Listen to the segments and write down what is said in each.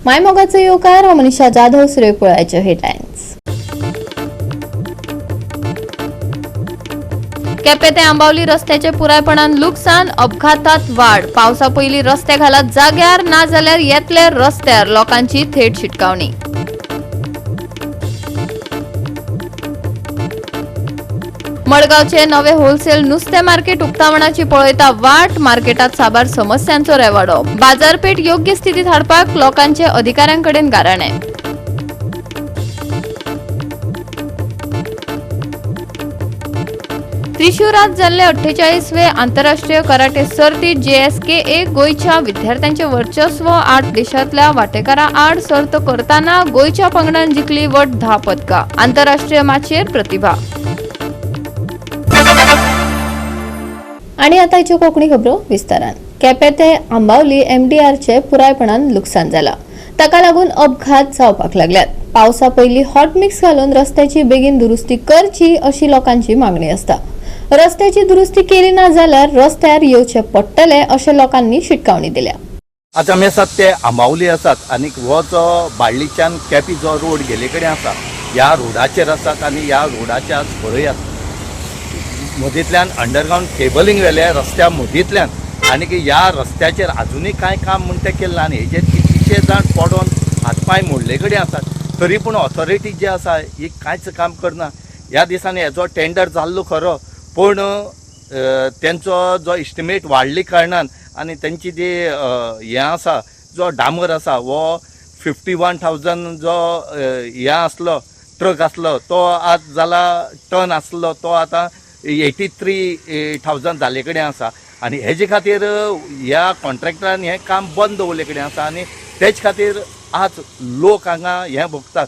मायमोगाचे येवकार हांव मनीषा जाधव सूर्यपुळाचे हेडलायन्स। केपें ते आंबावली रस्त्याचे पुरायपणान लुकसाण, अपघातात वाढ। पावसा पयलीं रस्ते घालत जाग्यार ना जाल्यार येतले रस्त्यार लोकांची थेट शिटकावणी। मडगावचे नवे होलसेल नुस्तें मार्केट उक्तावणाची पळयता वाट। मार्केटात साबार समस्यांचो रेवाडो। बाजारपेठ योग्य स्थितीत हाडपाक लोकांचे अधिकाऱ्यांकडेन गाराणे। त्रिशुरात जाल्ले 48वे आंतरराष्ट्रीय कराटे सर्तीत JSKA गोंयच्या विद्यार्थ्यांचे वर्चस्व। 8 देशांतल्या वांटेकारां आड सर्त करताना गोंयच्या पंगडान जिखली वट 10 पदकां। आंतरराष्ट्रीय माचयेर प्रतिभा। आणि आताच्यो कोंकणी खबरो विस्तारान। केपें ते आंबावली MDRचे पुरायपणान लुकसाण जाला। ताका लागून अपघात जावपाक लागल्यात। पावसा पयलीं हॉट मिक्स घालून रस्त्याची बेगीन दुरुस्ती करची अशी लोकांची मागणी आसता। रस्त्याची दुरुस्ती केली ना जाल्यार रस्त्यार येवचे पडटले अशें लोकांनी शिटकावणी दिल्या। आता आमी आसात ते आंबावली आसात आनी हो जो बाळ्ळीच्यान केपी जो रोड गेले कडेन आसा ह्या रोडाचेर आसात आनी ह्या रोडाच्या पळयात मदींतल्यान अंडरग्रावंड केबलिंग वेल्या रस्त्या मदींतल्यान आनी ह्या रस्त्याचेर आजुनूय कांय काम म्हणटा केलें ना आनी हेजेर कितलेशे जाण पडोन हातपाय मोडले कडेन आसात। तरी पूण ऑथॉरिटी जी आसा ही कांयच काम करना। ह्या दिसांनी हेजो टेंडर जाल्लो खरो पूण तेंचो जो इस्टिमेट वाडले कारणान आनी तेंची जी हें आसा जो डामर आसा वो 51,000 जो हें आसलो ट्रक आसलो तो आज जाला टन आसलो तो आतां 83,000 जाले कडेन आसा आनी हेजे खातीर ह्या कॉन्ट्रॅक्टरान हें काम बंद दवरले कडेन आसा आनी तेच खातीर आज लोक हांगा हें भोगतात।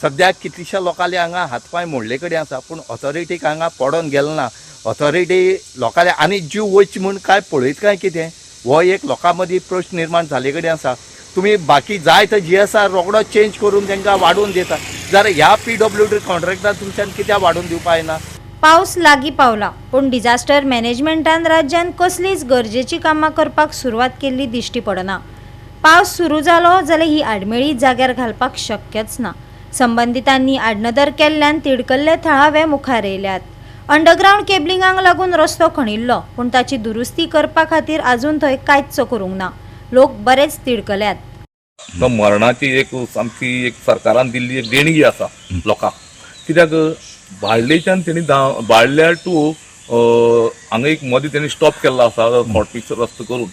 सद्याक कितलीशा लोकांले हांगा हातपाय मोडले कडेन आसा पूण ऑथॉरिटीक हांगा पडोन गेलो ना। ऑथॉरिटी लोकांले आनी जीव वयचे म्हूण काय पळयत काय कितें हो एक लोकां मदीं प्रश्न निर्माण जाले कडेन आसा। तुमी बाकी जाय तो GSR रोखडो चेंज करून तांकां वाडोवन दिता जाल्यार ह्या PWD कॉन्ट्रॅक्टार तुमच्यान कित्याक वाडोवन दिवपा येना। पावस लागीं पावला पूण डिझास्टर मॅनेजमेंटान राज्यान कसलीच गरजेची कामां करपाक सुरवात केल्ली दिश्टी पडना। पावस सुरू जालो जाल्यार ही आडमेळी जाग्यार घालपाक शक्यच ना। संबंधितांनी आडनदर केल्ल्यान तिडकल्ले थळावे मुखार येयल्यात। अंडरग्रावंड केबलिंगाक लागून रस्तो खणिल्लो पूण ताची दुरुस्ती करपा खातीर आजून थंय कांयच करूंक ना। लोक बरेच तिडकल्यात। मरणाची एक सामकी एक सरकारान दिल्ली एक देणगी आसा लोकांक। कित्याक बाळ्ळेच्यान तेणी बाळ्ळ्या टू हांगा एक मदीं तेणी स्टॉप केल्लो आसा हॉट मिक्स रस्तो करून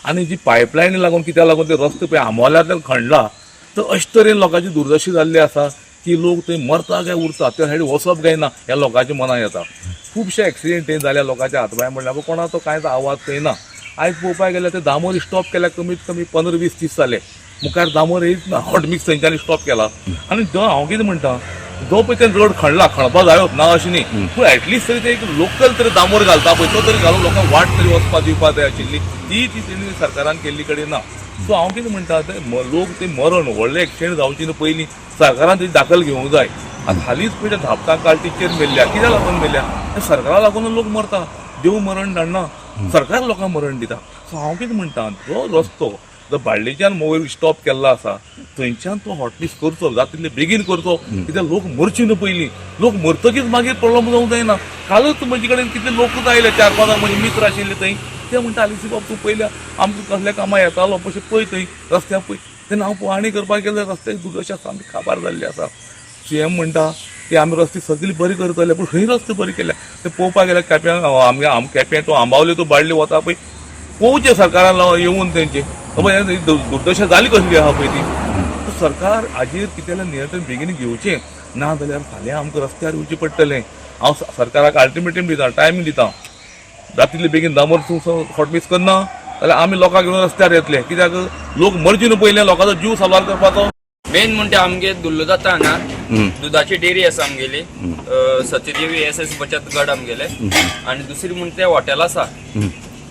आनी जी पायपलायनी लागून कित्याक लागून ते रस्तो पळय आमोल्यातल्यान खणला तर अशे तरेन लोकांची दुर्दशी जाल्ली आसा की लोक थंय मरता काय उरता त्या सायडीन वचप काय ना ह्या लोकांच्या मनां येता। खुबशे एक्सिडेंट थंय जाल्या लोकांच्या हातपाय म्हणल्यार कोणाचो कांयच आवाज थंय ना। आयज पळोवपाक गेल्यार ते दामोर स्टॉप केल्यार कमीत कमी 15-20 दीस जाले मुखार दामोर येयच ना। हॉट मिक्स थंयच्यानी स्टॉप केला आनी हांव कितें म्हणटा जो पळय तें रोड खणला खणपा जायो ना अशें न्ही पूण एटलिस्ट तरी ते एक लोकल तरी दामोर घालता पळय तो तरी घालून लोकांक वाट तरी वचपाक दिवपाक जाय आशिल्ली ती तेणी सरकारान केल्ली कडेन ना। सो हांव कितें म्हणटा ते लोक ते मरण व्हडले एक्सिडेंट जावचे न्हू पयलीं सरकारान तेजी दाखल घेवंक जाय। आतां हालींच पळय त्या धापता कार्टीचेर मेल्ल्या कित्याक लागून मेल्ल्या सरकारा लागून लोक मरता। देव मरण धाडना सरकार लोकांक मरण दिता। सो हांव कितें म्हणटा जो रस्तो जो बाळ्ळेच्यान वयर स्टॉप केल्लो आसा थंयच्यान तो हॉट मिक्स करचो जाता तितले बेगीन करचो कित्याक लोक मरची न्हू पयलीं लोक मरतकीच मागीर प्रॉब्लम जावंक जायना। कालच म्हजे कडेन कितले लोकूच आयले 4-5 म्हजे मित्र आशिल्ले थंय ते म्हणटा आलिसी बाब तूं पयल्या आमकां कसल्या कामां येतालो अशें पळय थंय रस्त्यार पळय तेन्ना हांव पळोवणी करपाक गेल्यार रस्त्याची दुर्दशा सामकी काबार जाल्ली आसा। CM म्हणटा की आमी रस्ते सगळी बरी करतले पूण खंय रस्ते बरी केल्या ते पळोवपाक गेल्यार केप्यां केपें तो आंबावले तो बाळ्ळी वता पळय पळोवचें सरकारान येवन तेंचे दुर्दशा जाली कसली आहा पळय ती। सरकार हाजेर कितें नियंत्रण बेगीन घेवचें ना जाल्यार फाल्यां आमकां रस्त्यार येवचें पडटलें। हांव सरकाराक अल्टिमेटम दिता टायमींग दिता जातले बेगीन दामोर हॉट मिक्स करना जाल्यार आमी लोकांक घेवन रस्त्यार येतले कित्याक लोक मरची न्हू पयलें लोकांचो जीव सांबाळ करपाचो। मेन म्हणटा आमगे दुल्लो जाता हांगा दुधाची डेरी आसा आमगेली सत्यदेवी SS बचत गट आमगेले आनी दुसरी म्हणटा ते हॉटेल आसा।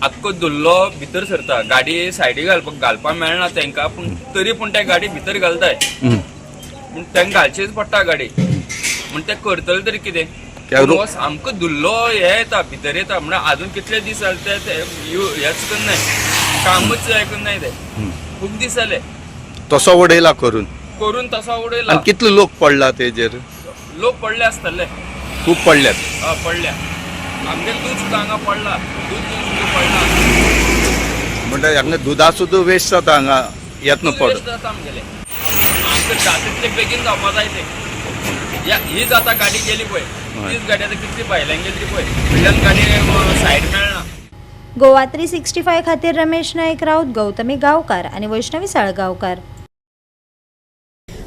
आख्खो दुल्लो भितर सरता गाडी सायडी घालपाक मेळना तांकां पूण तरी पूण ते गाडी भितर घालताय पूण तांकां घालचीच पडटा गाडी म्हण ते करतले तरी कितें सामको दुल्लो हे येता भितर येता म्हणल्यार आजून कितले दीस जाले ते हेच करनाय कामच आयकून नाय ते खूब दीस जाले तसो उडयला करून तसा उडयला आणि कितले लोक पडला तेजेर लोक पडले आसतले खूप पडल्यात पडल्या आमगे दूध सुद्धा हांगा पडला दूध सुद्धा पडला म्हणजे हांगा दुधा सुद्धा वेस्ट जाता हांगा येतना पड waste जाता आमगेले आमचे जातीतले बेगीन जावपा जाय ते ही जाता गाडी गेली पळय तीच गाडी आतां कितली भायल्यान गेली ती पळय फुडल्यान गाडी सायड मेळना गोवा 365 खातीर रमेश नायक राऊत, गौतमी गावकार आणि वैष्णवी साळगावकार.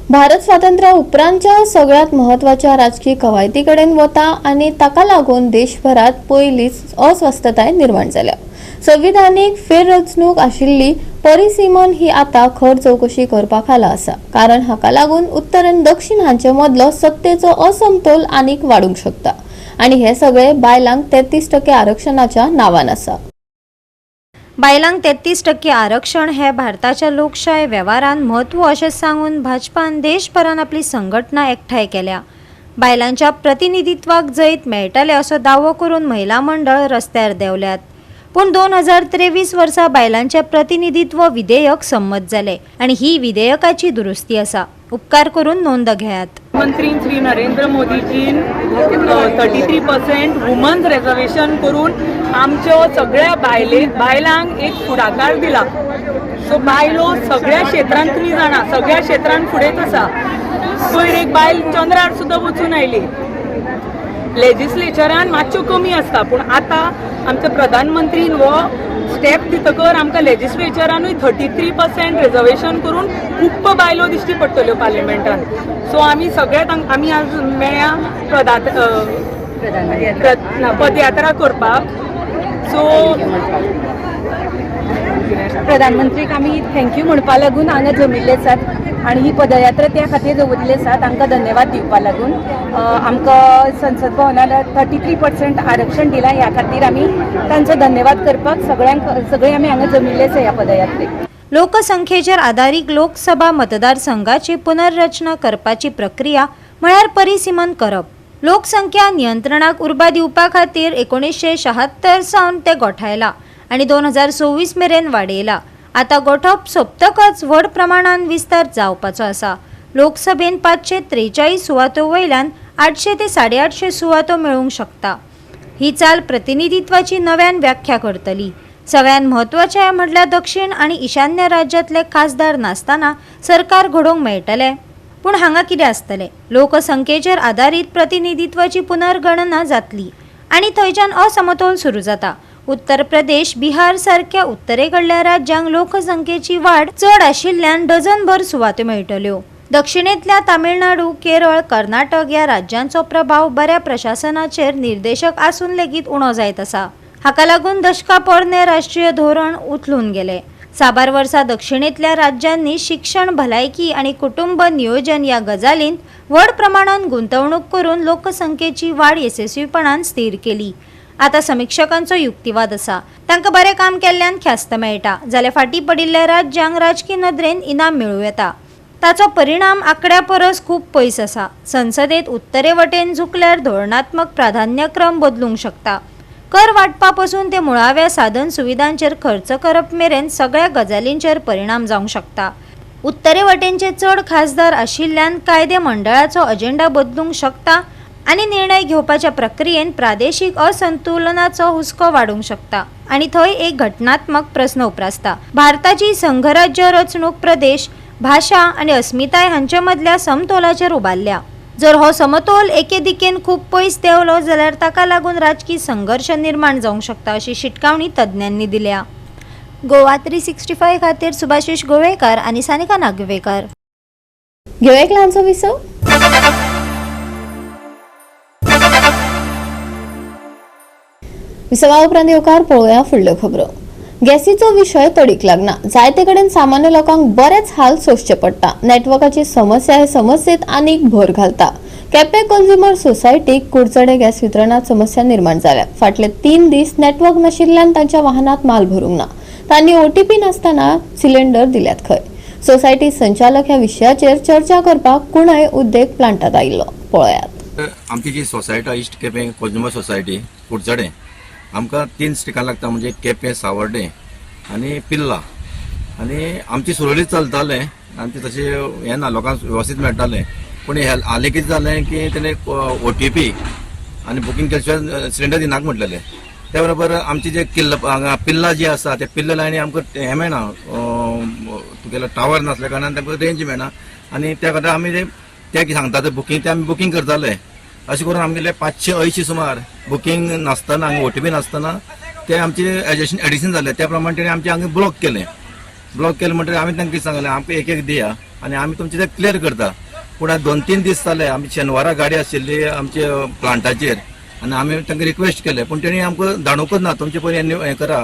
भारत स्वातंत्र्या उपरांतच्या सगळ्यात महत्वाच्या राजकीय कवायतीकडेन वता आणि ताका लागून देशभरात पयलींच अस्वस्थताय निर्माण जाल्या. संविधानीक फेररचणूक आशिल्ली परिसीमन ही आता खर चौकशी करपा खाला आसा, कारण हाका लागून उत्तर आनी दक्षिण हांचे मदलो सत्तेचो असमतोल आनीक वाडूंक शकता आणि हे सगळे बायलांक 33% आरक्षणाच्या नावान आसा. बायलांक 33% आरक्षण हे भारताच्या लोकशाय वेव्हारांत म्हत्व अशें सांगून भाजपान देशभरान आपली संघटना एकठांय केल्या. बायलांच्या प्रतिनिधित्वाक जैत मेळटले असो दावो करून महिला मंडळ रस्त्यार देवल्यात. पूण 2023 वर्सा बायलांचे प्रतिनिधित्व विधेयक संमत जाले आणि ही विधेयकाची दुरुस्ती आसा. उपकार करून नोंद घेयात. मंत्री श्री नरेंद्र मोदीजीन 33% वुमन्स रिजर्वेशन करून आमच्यो सगळ्या बायलांक एक फुडाकार दिला. सो बायलो सगळ्या क्षेत्रांत तुमी जाणा सगळ्या क्षेत्रांत फुडेच आसा. पयर एक बायल चंद्रार सुद्दां वचून आयली. लेजिस्लेचरान मातश्यो कमी आसता पूण आतां आमच्या प्रधानमंत्रीन हो स्टेप दितकर आमकां लेजिस्लेचरानूय 33% रिजर्वेशन करून खूब बायलो दिश्टी पडटल्यो पार्लिमेंटान. सो आमी सगळ्यात आमी आज मेळ्या पदयात्रा करपाक. सो प्रधानमंत्रीक आमी थँक्यू म्हणपा लागून हांगा जमिल्ले आसात आणि ही पदयात्रा त्या खातीर दवरिल्ली आसा तांकां धन्यवाद दिवपा लागून. आमकां संसद भवनान 33% आरक्षण दिलां ह्या खातीर आमी तांचो धन्यवाद करपाक सगळे आमी हांगा जमिल्ले आसा ह्या पदयात्रेक. लोकसंख्येचेर आदारीत लोकसभा मतदारसंघाची पुनर्रचना करपाची प्रक्रिया म्हळ्यार परिसीमन करप. लोकसंख्या नियंत्रणाक उर्बा दिवपा खातीर 1976 सावन ते गोठायला आणि 2024 मेरेन वाडयला. आता गोठप सोंपतकच व्हड प्रमाणात विस्तार जावपाचो आसा. लोकसभेन 543 सुवातो वयल्यान 800 ते 850 सुवातो मेळूंक शकता. ही चाल प्रतिनिधित्वाची नव्यान व्याख्या करतली. सगळ्यात म्हत्वाचें म्हटल्यार दक्षिण आणि ईशान्य राज्यांतले खासदार नासतना सरकार घडोवंक मेळटले. पूण हांगा कितें आसतलें? लोकसंख्येचेर आदारीत प्रतिनिधित्वाची पुनर्गणना जातली आणि थंयच्यान असमतोल सुरू जाता. उत्तर प्रदेश, बिहार सारख्या उत्तरेकडल्या राज्यांक लोकसंख्येची वाड चड आशिल्ल्यान डझनभर सुवातो मेळटल्यो. दक्षिणेंतल्या तामिळनाडू, केरळ, कर्नाटक ह्या राज्यांचो प्रभाव बऱ्या प्रशासनाचेर निर्देशक आसून लेगीत उणो जायत आसा. हाका लागून दशका पोरणे राष्ट्रीय धोरण उथलून गेले. साबार वर्सा दक्षिणेंतल्या राज्यांनी शिक्षण, भलायकी आणि कुटुंब नियोजन ह्या गजालींत व्हड प्रमाणात गुंतवणूक करून लोकसंख्येची वाड यशस्वीपणान स्थिर केली. आता समीक्षकांचो युक्तिवाद आसा. तांकां बरें काम केल्ल्यान ख्यास्त मेळटा जाल्यार फाटीं पडिल्ल्या राज्यांक राजकीय नदरेन इनाम मेळूं येता. ताचो परिणाम आंकड्या परस खूब पयस आसा. संसदेत उत्तरे वटेन झुकल्यार धोरणात्मक प्राधान्यक्रम बदलूंक शकता. कर वांटपा पासून ते मुळाव्या साधन सुविधांचेर खर्च करप मेरेन सगळ्या गजालींचेर परिणाम जावंक शकता. उत्तरे वटेनचे चड खासदार आशिल्ल्यान कायदे मंडळाचो अजेंडा बदलूंक शकता आणि निर्णय घेवपाच्या प्रक्रियेन प्रादेशीक असंतुलनाचो हुस्को वाडूंक शकता आणि थंय एक घटनात्मक प्रस्न उप्रासता. भारताची संघराज्य रचणूक प्रदेश, भाषा आणि अस्मिताय हांचे मदल्या समतोलाचेर उबारल्या. जर हो समतोल एके दिकेन खूब पयस देंवलो जाल्यार ताका लागून राजकीय संघर्ष निर्माण जावंक शकता अशी शिटकावणी तज्ञांनी दिल्या. गोवा 365 खातीर सुभाशीश गोवेकर आणि सानिका नागवेकर. घेवया एक ल्हानसो विसव. विसवा उपरांत येवकार पळोवया फुडल्यो खबरो. गॅसीचो विशय तडीक लागना. जायते कडेन सामान्य लोकांक बरेच हाल सोंसचे पडटा. नेटवर्काची समस्या हे समस्येत आनीक भर घालता. केपें कंझ्युमर सोसायटीक कुडचडे गॅस वितरणात समस्या निर्माण जाल्या. फाटले 3 दीस नेटवर्क नाशिल्ल्यान तांच्या वाहनात माल भरूंक ना. तांणी OTP नासतना सिलेंडर दिल्यात खंय. सोसायटी संचालक ह्या विशयाचेर चर्चा करपाक कुणय उद्देग प्लांटात आयिल्लो. पळयात. आमची जी सोसायटी इश्ट केपें कंझ्युमर सोसायटी कुडचडे आमकां 3 स्टिकां लागता म्हणजे केपें, सावर्डे आनी पिल्ला. आनी आमची सुरळीत चलतालें आनी ते तशें हें ना लोकांक वेवस्थीत मेळटालें पूण हालीं कितें जालें की तेणें OTP आनी बुकींग केल्या शिवाय सिलिंडर दिनाक म्हटलेलें. त्या बरोबर आमचे जे पिल्लां जी आसा ते पिल्ला लायनी आमकां हें मेळना तुगेलो टावर नासल्या कारणान तांकां रेंज मेळना आनी त्या खातीर आमी ते सांगता ते बुकींग ते आमी बुकींग करताले. अशें करून आमगेले 580 सुमार बुकींग नासतना आनी OTP नासतना ते आमचे एडिशन जाले. त्या प्रमाणे तेणें आमचे हांगा ब्लॉक केलें म्हणटकीर आमी तांकां कितें सांगलें आमकां एक दिया आनी आमी तुमचें ते क्लियर करता. पूण 2-3 दीस जाले आमी शेनवारा गाडी आशिल्ली आमचे प्लांटाचेर आनी आमी तांकां रिक्वेस्ट केलें पूण तेणी आमकां जाणूकच ना तुमचे पयलीं हें करा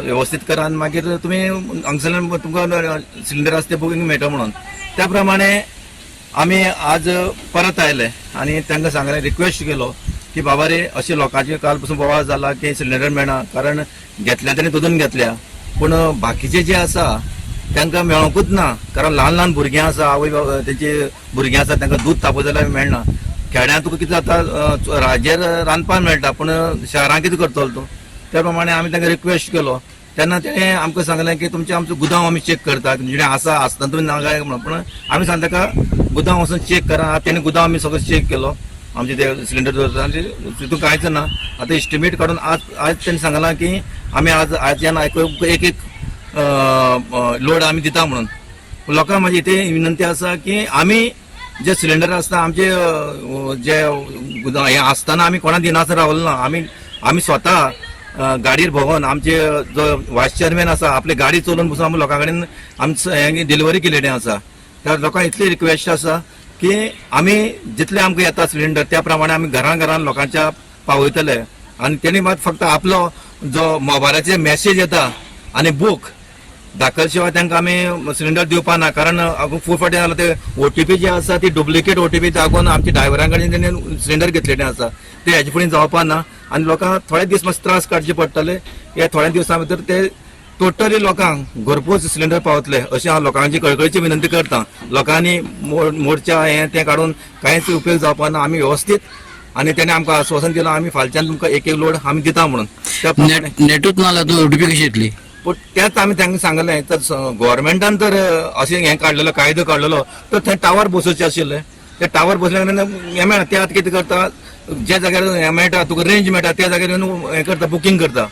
वेवस्थीत करा आनी मागीर तुमी हांगसरल्यान तुमकां सिलिंडर आसा ते बुकींग मेळटा म्हणून. त्या प्रमाणे आमी आज परत आयले आनी तांकां सांगलें रिक्वेस्ट केलो की बाबा रे अशें लोकांचे काल पासून बोवाळ जाला की सिलिंडर मेळना कारण घेतल्या तेणी दोदून घेतल्या पूण बाकीचे जे आसा तांकां मेळोंकूच ना कारण ल्हान भुरगीं आसा आवय तेंची भुरगीं आसा तांकां दूद तापोवंक जाल्यार मेळना. खेड्यांत तुका कितें जाता राजेर रांदपाक मेळटा पूण शहरांत कितें करतलो तूं. त्या प्रमाणे आमी तांकां रिक्वेस्ट केलो तेन्ना तेणें आमकां सांगलें की तुमचें आमचो गुदांव आमी चॅक करतात जेणे आसतना तुमी नागाय म्हणून पूण आमी सांगता ताका गुदांव वचून चॅक करा. तेणी गुदांव आमी सगळो चॅक केलो आमचे ते सिलिंडर दवरता आनी तितून कांयच ना. आतां एस्टिमेट काडून आज तेणी सांगलां की आमी आजच्यान एक लोड आमी दिता म्हणून. लोकांक म्हाजी इथे विनंती आसा की आमी जे सिलिंडर आसता आमचे जे हें आसतना आमी कोणा दिनासतना रावलो ना. आमी स्वता गाडयेर भोंवून आमचे जो वायस चेअरमॅन आसा आपली गाडी चलोवन पसून आमी लोकां कडेन आमची डिलिव्हरी केलेली आसा. त्या लोकांक इतली रिक्वेस्ट आसा की आमी जितले आमकां येता सिलिंडर त्या प्रमाणे आमी घरान लोकांच्या पावयतले आनी तेणी मात फक्त आपलो जो मोबायलाचेर मेसेज येता आनी बूक दाखल शिवाय तांकां आमी सिलिंडर दिवपा ना कारण खूब फावटी जालां ते OTP जे आसा ती डुप्लिकेट OTP दाखोवन आमच्या ड्रायव्हरां कडेन तेणी सिलिंडर घेतलेले आसा ते हेजे फुडें जावपा ना आनी लोकांक थोडे दीस मातशे त्रास काडचे पडटले. हे थोड्या दिवसां भितर ते टोटली लोकांक घरपोच सिलिंडर पावतले अशें हांव लोकांची कळकळीची विनंती करता. लोकांनी मोर्चा हें तें काडून कांयच उपयोग जावपा ना. आमी वेवस्थीत आनी तेणें आमकां आश्वासन दिलां आमी फालच्यान तुमकां एक लोड आमी दिता म्हणून. नेटूच ना जाल्यार तूं OTP कशी येतली. पूण तेंच आमी तांकां सांगलें तर गोव्हर्मेंटान तर अशें हें काडलेलो कायदो काडलेलो तर थंय टावर बसोवचे आशिल्ले. ते टावर बसल्या कारणान हें मेळना. ते आतां कितें करता ज्या जाग्यार हें मेळटा तुका रेंज मेळटा त्या जाग्यार हें करता बुकींग करता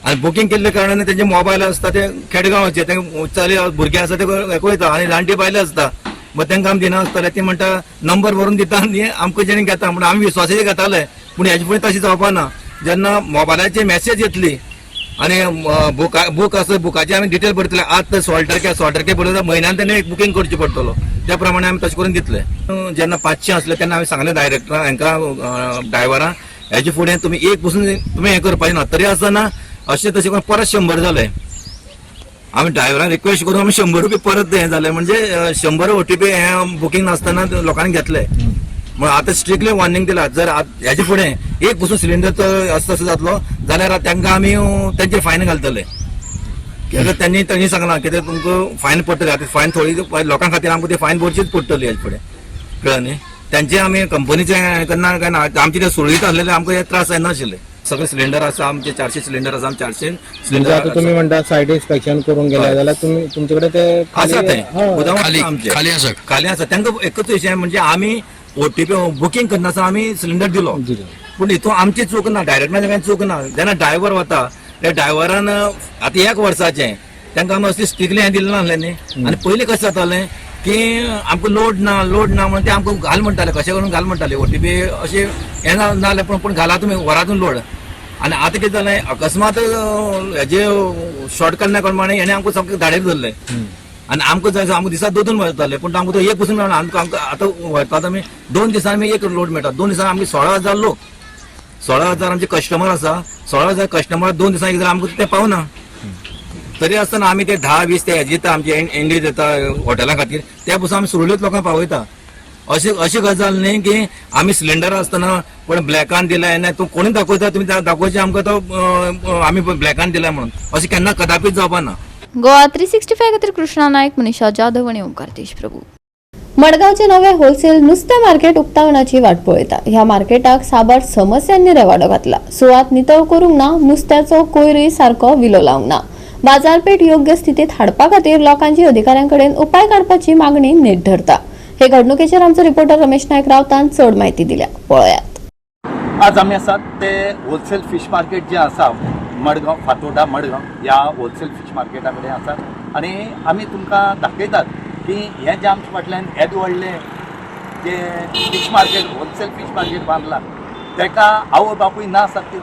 आनी बुकींग केल्ल्या कारणान तेजे मोबायल आसता ते खेडेगांवाचे ते चले भुरगे आसा ते वयता आनी जाणटे बायले आसता मग तांकां आमी दिना आसताले ते म्हणटा नंबर व्हरून दिता आनी आमकां जेणे घेता म्हणून आमी विश्वासाचे घेताले पूण हेजे फुडें तशें जावपा ना. जेन्ना मोबायलाचेर मेसेज येतली आनी बूक आसा बुकाचे आमी डिटेल भरतले आज तर 16 तारखे बरोबर म्हयन्यान तेणें एक बुकींग करचें पडटलो. त्या प्रमाणे आमी तशें करून दितले. जेन्ना 500 आसले तेन्ना हांवें सांगलें डायरेक्टरांक हांकां ड्रायव्हरांक हेजे फुडें तुमी एक पसून तुमी हें करपाचें ना. तरी आसतना अशें तशें करून परत 100 जाले. आमी ड्रायव्हरांक रिक्वेस्ट करून आमी 100 रुपया परत हें जालें म्हणजे 100 OTP हें बुकींग नासतना लोकांनी घेतले. म्हणून आतां स्ट्रिक्टली वॉर्निंग दिला जर हेजे फुडें एक पसून सिलिंडर तर असो तसो जातलो जाल्यार तांकां आमी तेंचेर फायन घालतले. कित्याक तेणी सांगलां कितें तुमकां फायन पडटली. आतां फायन थोडी लोकां खातीर आमकां ती फायन भरचीच पडटली हेजे फुडें कळ्ळें न्ही. तेंचे आमी कंपनीचें केन्ना आमचे ते सुरळीत आसलेले आमकां हे त्रास जायनाशिल्ले. सगळे सिलिंडर आसा आमचे 400 सिलिंडर आसा 400 सिलिंडर. आता तुम्ही म्हणता सायड इन्स्पेक्शन करून गेला जाल्यार तुम्ही तुमच्याकडे ते आसा ते गोदाम आमचे खाली आसा. तांकां एकच विशय म्हणजे आमी OTP बुकींग करनासतना आमी सिलिंडर दिलो पूण हितून आमची चूक ना. डायरेक्टरांची कांय चूक ना. जेन्ना ड्रायव्हर वता त्या ड्रायव्हरान आतां 1 वर्साचें तांकां आमी असलें स्ट्रिक्टली हें दिलें नासलें न्ही. आनी पयलीं कशें जातालें की आमकां लोड ना म्हणून ते आमकां घाल म्हणटाले कशें करून घाल म्हणटाले OTP अशें हें ना जालें पूण घाला तुमी वरातून लोड. आनी आतां कितें जालें अकस्मात हेजे शॉर्टकट ना प्रमाणे हेणें आमकां सामकें धाडेर धरलें आनी आमकां जाय आमकां दिसा दोन वयताले पूण आमकां तो एक पसून मेळना. आमकां आतां वयतात आमी 2 दिसांनी आमी एक लोड मेळटा. 2 दिसांनी आमगे 16,000 लोक 16,000 आमचे कस्टमर आसा. 16,000 कस्टमर 2 दिसांनी एक आमकां ते पावना. तरी आसतना आमी ते 10-20 ते हेजे दिता आमचे एंगेज येता हॉटेलां खातीर त्या पसून आमी सुरळीत लोकांक पावयता. अशी गजाल न्ही की आमी सिलिंडर आसतना पण ब्लॅकान दिला हें तूं कोणी दाखयता तुमी दाखोवचें आमकां तो आमी ब्लॅकान दिला म्हणून अशें केन्ना कदापीच जावपा ना. गोवा 365 खातीर कृष्णा नायक, मनीषा जाधव आनी ओंकार देशप्रभू. मडगावचे नवे होलसेल नुस्तें मार्केट उक्तावणाची वाट पळयता. ह्या मार्केटाक साबार समस्यांनी रेवाडो घातला. सुवात नितळ करूंक ना, नुस्त्याचो कोयरूय सारको विलो लावंक ना. बाजारपेठ योग्य स्थितीत हाडपा खातीर लोकांची अधिकाऱ्यांकडेन उपाय काडपाची मागणी नेट धरता. हे घडणुकेचेर आमचो रिपोर्टर रमेश नायक रावतान चड म्हायती दिल्या. पळयात. आज आमी आसात ते होलसेल फीश मार्केट जे आसा मडगांव, फातोर्डा मडगांव ह्या होलसेल फीश मार्केटा कडेन आसात आनी आमी तुमकां दाखयतात की हे जे आमचे फाटल्यान येद व्हडले जे fish market, wholesale fish market बांदला तेका आवय बापूय ना आसात ते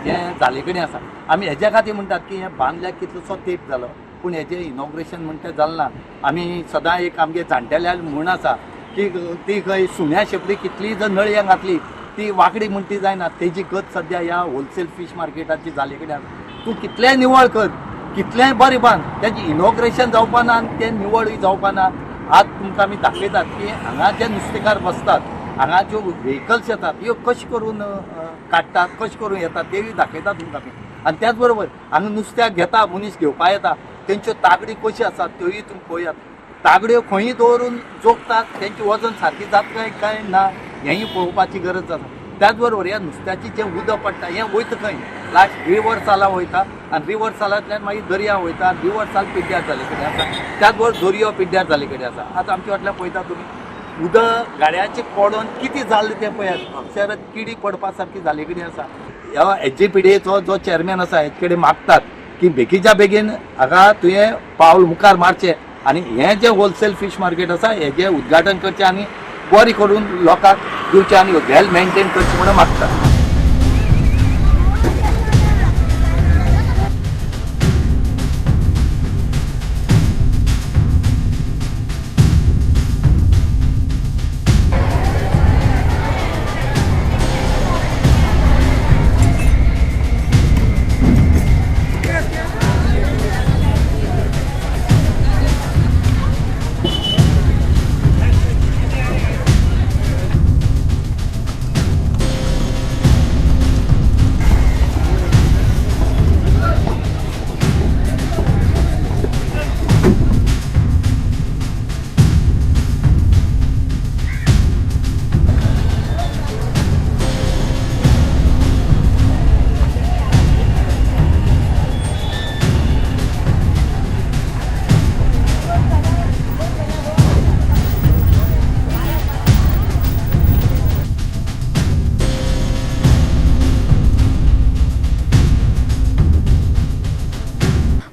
हें जाले कडेन आसा. आमी हेज्या खातीर म्हणटात की हें बांदल्याक कितलोसो तेंप जालो पूण हेजें इनॉग्रेशन म्हणटा तें जालें ना. आमी सदां एक आमगे जाणटेल्यान म्हण आसा की ती खंय सुण्या शेपली कितलीय जर नळयें घातली ती वांकडी म्हणटी जायना. तेजी गत सद्या ह्या होलसेल फीश मार्केटाची जाले कडेन आसा. तूं कितलेंय निवळ कर, कितलेंय बरें बांद, तेजें इनॉग्रेशन जावपा ना आनी तें निवळूय जावपा ना. आज तुमकां आमी दाखयतात की हांगा जे नुस्तेकार बसतात, हांगा ज्यो व्हेकल्स येतात ह्यो कशें करून काडटात, कशें करून येतात तेवूय दाखयतात तुमकां आमी. आनी त्याच बरोबर हांगा नुस्त्याक घेता, मनीस घेवपा येता, तेंच्यो तागडी कश्यो आसात त्योय तुमी पळयात. तागड्यो खंयी दवरून जोगतात, तेंचें वजन सारकें जाता काय ना हेंय पळोवपाची गरज आसा. त्याच बरोबर ह्या नुस्त्याची जें उदक पडटा हें वयता खंय, लास्ट रिवर साला वयता आनी रिवर सालांतल्यान मागीर दर्या वयता. रिवर साल पिड्ड्यार जाले कडेन आसा, त्याच बरोबर दर्यो पिड्ड्यार जाले कडेन आसा. आतां आमच्या फाटल्यान पळयता तुमी उदक गाड्याचें पडोन कितें जाल्लें तें पळयात. अक्षरात किडी पडपा सारकी जाले कडेन आसा. ह्या एचजीपीडीचो जो चेअरमॅन आसा हेजे कडेन मागतात की बेगीच्या बेगीन हाका तुवें पावल मुखार मारचें आनी हें जें होलसेल फीश मार्केट आसा हेजें उद्घाटन करचें आनी बरी करून लोकांक दिवचें आनी वेल मेंटेन करचें म्हणून मागतात.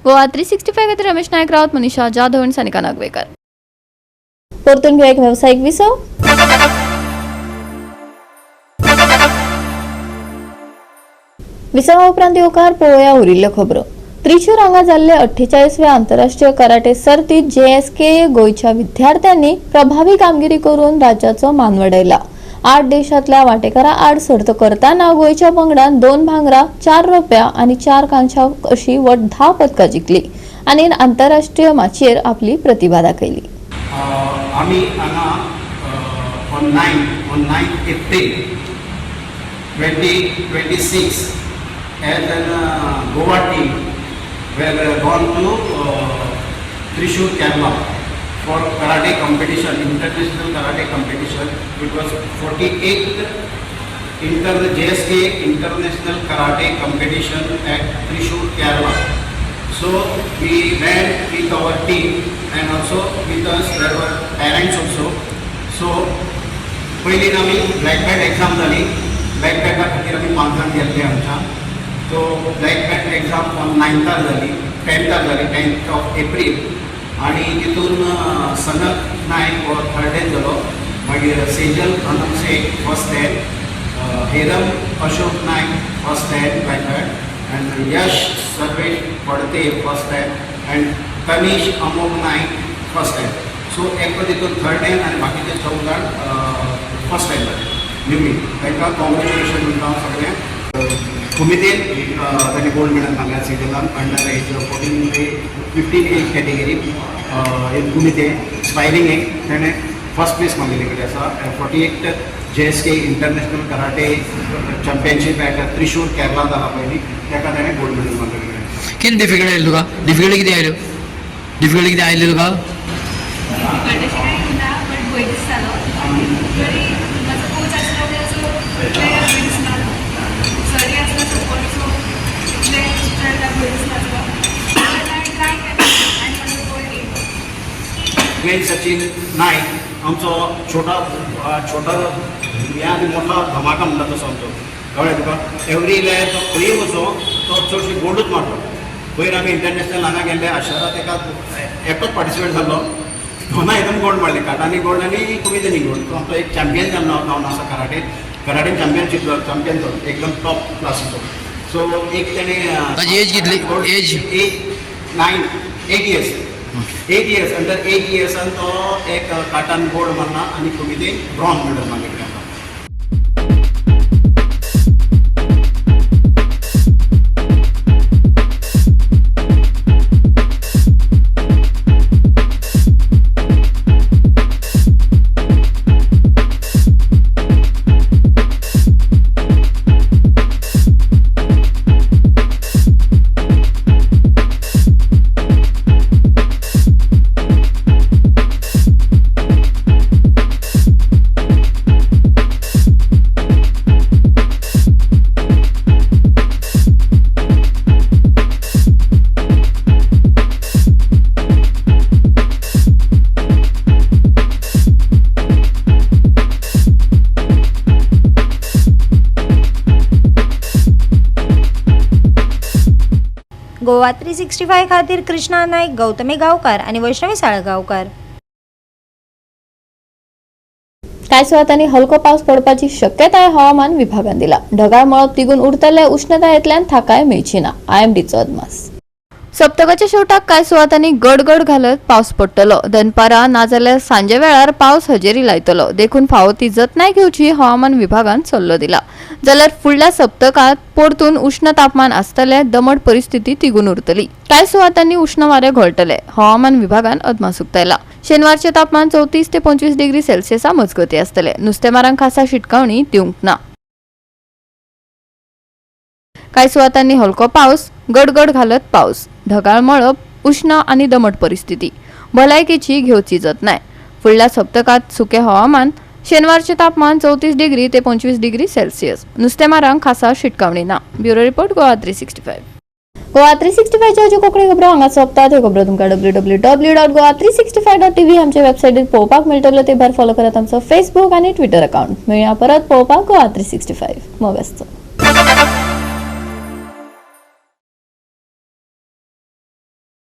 गोवा 365 खातीर रमेश नायक रावत, मनीषा जाधव आनी सानिका नागवेकर. परतून घेऊया एक व्यावसायिक विसव. विसवा उपरांत येवकार पळोवया उरिल्ल्यो खबरो. त्रिशूर हांगा जाल्ले 48वे आंतरराष्ट्रीय कराटे सर्तीत JSKA गोंयच्या विद्यार्थ्यांनी प्रभावी कामगिरी करून राज्याचो मान वाडयला. 8 देशांतल्या वांटेकारां आड सर्त करताना गोंयच्या पंगडान 2 भांगरा, 4 रोप्या आनी 4 कांशा अशी वट 10 पदकां जिखली आनी आंतरराष्ट्रीय माचयेर आपली प्रतिभा दाखयली. आमी हांगा on 9th April 2026 as a Goa team were gone to Thrissur, Kerala for karate competition, international karate competition. It was 48th JSK International Karate Competition at Thrissur, Kerala. So we went with our team and also with us there were parents also. So पहिली आमी black belt exam जाली. Black बेल्टा खातीर आमी मार्कान गेल्ले आमच्या. So black belt exam on 9th जाली, 10th of April आणि तितून सनत नायक हो 3rd जालो. मागीर Sejal Anant Shaikh first stand, Heram Ashok Naik first stand black belt and Yash Sarvesh Padte first stand and Tanish Amog Naik first stand. सो एक तितून 3rd आणि बाकीचे 4 जाण फर्स्ट stand जाले. न्यूमी तांकां कॉंग्रेच्युलेशन म्हणटा सगळ्यांक. कुमितेन ताणें गोल्ड मेडल मागल्या सेजलान under age 15 age category in kumite sparring एक ताणें फर्स्ट प्लेस मागिल्ले कडेन आसा. 48th JSK international karate championship at Thrissur Kerala जाला पयली ताका ताणें गोल्ड मेडल मागिल्लें. कितें डिफिकल्ट आयलें तुका? डिफिकल्टी कितें आयल्यो? डिफिकल्टी कितें आयल्यो तुका? वेल सचिन नाईक आमचो छोटा हे आनी मोठा धमाका म्हणटा तसो आमचो कळ्ळें तुका एवरी इयर तो खंय वचो तो चडशी गोल्डूच मारलो पयर आमी इंटरनॅशनल हांगा गेल्ले आशियाला तेका एकटोच पार्टिसिपेट जाल्लो दोना एकदम गोल्ड मारले काटांनी गोल्ड आनी कुमिदेनी गोल्ड तो आमचो एक चॅम्पियन जाल्लो जावन आसा कराटे चॅम्पियन चिंतलो चॅम्पियन तो एकदम टॉप क्लासीचो सो एक तेणे ताजी एज कितली एज 8 इयर्स अंडर 8 इयर्सान तो एक काटान गोल्ड मारला आनी कुमिदेन ब्रॉन्झ मेडल मागितले गोवा 365 खातीर कृष्णा नाईक, गौतमी गांवकार आणि वैष्णवी साळगांवकार. कांय सुवातांनी हलको पावस पडपाची शक्यताय हवामान विभागान दिला. ढगाळ मळब तिगून उरतले उष्णतायेंतल्यान थाकाय मेळची ना. IMDचो अदमास. सप्तकाच्या शेवटाक कांय सुवातांनी गडगड घालत पावस पडटलो. दनपारां नाजाल्यार सांजे वेळार पावस हजेरी लायतलो. देखून फावो ती जतनाय घेवची हवामान विभागान सल्लो दिला. जाल्यार फुडल्या सप्तकात परतून उष्ण तापमान आसतले. दमट परिस्थिती तिगून उरतली. कांय सुवातांनी उष्ण वारे घोळटले. हवामान विभागान अदमास उक्तायला. शेनवारचे तापमान 34 ते 25 डिग्री सेल्सियसा मजगती आसतले. नुस्तेमारांक खासा शिटकावणी दिवंक ना. कांय सुवातांनी हलको पावस, गडगड घालत पावस, ढगाळ मळब, उष्ण आणि दमट परिस्थिती. भलायकेची घेवची जतनाय. फुडल्या सप्तकात सुके हवामान. शेनवारचे तापमान 34 डिग्री ते 25 डिग्री सेल्सियस. नुस्तेमारांक खासा शिटकावणी ना. Bureau report Goa 365. गोवा 365 च्या कोंकणी खबरो हांगा सोंपतात. हे खबरो तुमकां www.goa365.tv आमच्या वेबसायटीर पळोवपाक मेळटलो. ते भायर फॉलो करात आमचो फेसबूक आनी ट्विटर अकाउंट. मेळया परत पळोवपाक गोवा 365. मोग आसचो.